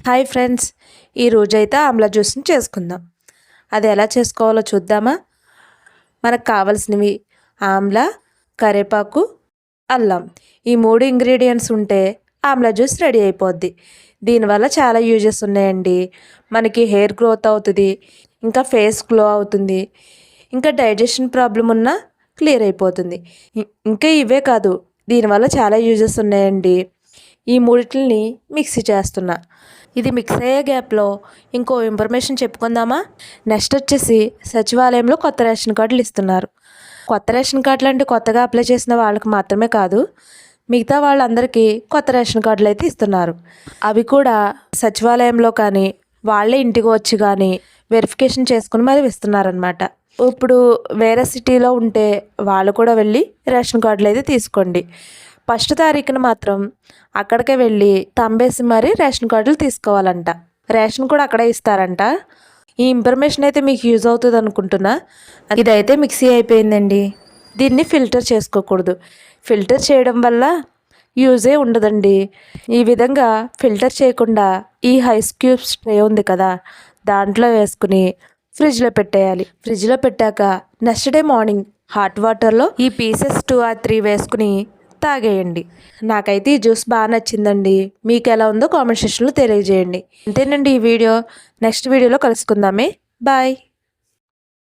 Hi friends, ఈరోజైతే ఆమ్లా జ్యూస్ని చేసుకుందాం. అది ఎలా చేసుకోవాలో చూద్దామా? మనకు కావాల్సినవి ఆమ్లా, కరివేపాకు, అల్లం. ఈ 3 ఇంగ్రీడియంట్స్ ఉంటే ఆమ్లా జ్యూస్ రెడీ అయిపోద్ది. దీనివల్ల చాలా యూజెస్ ఉన్నాయండి. మనకి హెయిర్ గ్రోత్ అవుతుంది, ఇంకా ఫేస్ గ్లో అవుతుంది, ఇంకా డైజెషన్ ప్రాబ్లం ఉన్నా క్లియర్ అయిపోతుంది. ఇంకా ఇవే కాదు, దీనివల్ల చాలా యూజెస్ ఉన్నాయండి. ఈ మూడిటిని మిక్సీ చేస్తున్నా. ఇది మిక్స్ అయ్యే గ్యాప్లో ఇంకో ఇన్ఫర్మేషన్ చెప్పుకుందామా? నెక్స్ట్ వచ్చేసి సచివాలయంలో కొత్త రేషన్ కార్డులు ఇస్తున్నారు. కొత్త రేషన్ కార్డులు అంటే కొత్తగా అప్లై చేసిన వాళ్ళకి మాత్రమే కాదు, మిగతా వాళ్ళందరికీ కొత్త రేషన్ కార్డులు అయితే ఇస్తున్నారు. అవి కూడా సచివాలయంలో కానీ వాళ్ళే ఇంటికి వచ్చి కానీ వెరిఫికేషన్ చేసుకుని మరి ఇస్తున్నారనమాట. ఇప్పుడు వేరే సిటీలో ఉంటే వాళ్ళు కూడా వెళ్ళి రేషన్ కార్డులు అయితే తీసుకోండి. ఫస్ట్ తారీఖున మాత్రం అక్కడికే వెళ్ళి తంబేసి మరీ రేషన్ కార్డులు తీసుకోవాలంట. రేషన్ కూడా అక్కడే ఇస్తారంట. ఈ ఇన్ఫర్మేషన్ అయితే మీకు యూజ్ అవుతుంది అనుకుంటున్నా. ఇదైతే మిక్సీ అయిపోయిందండి. దీన్ని ఫిల్టర్ చేసుకోకూడదు. ఫిల్టర్ చేయడం వల్ల యూజే ఉండదండి. ఈ విధంగా ఫిల్టర్ చేయకుండా ఈ ఐస్ క్యూబ్స్ ట్రే ఉంది కదా, దాంట్లో వేసుకుని ఫ్రిడ్జ్లో పెట్టేయాలి. ఫ్రిడ్జ్లో పెట్టాక నెక్స్ట్ డే మార్నింగ్ హాట్ వాటర్లో ఈ పీసెస్ 2 or 3 వేసుకుని తాగేయండి. నాకైతే ఈ జ్యూస్ బాగా నచ్చిందండి. మీకు ఎలా ఉందో కామెంట్ సెక్షన్లో తెలియజేయండి. అంతేనండి ఈ వీడియో. నెక్స్ట్ వీడియోలో కలుసుకుందామే. బాయ్.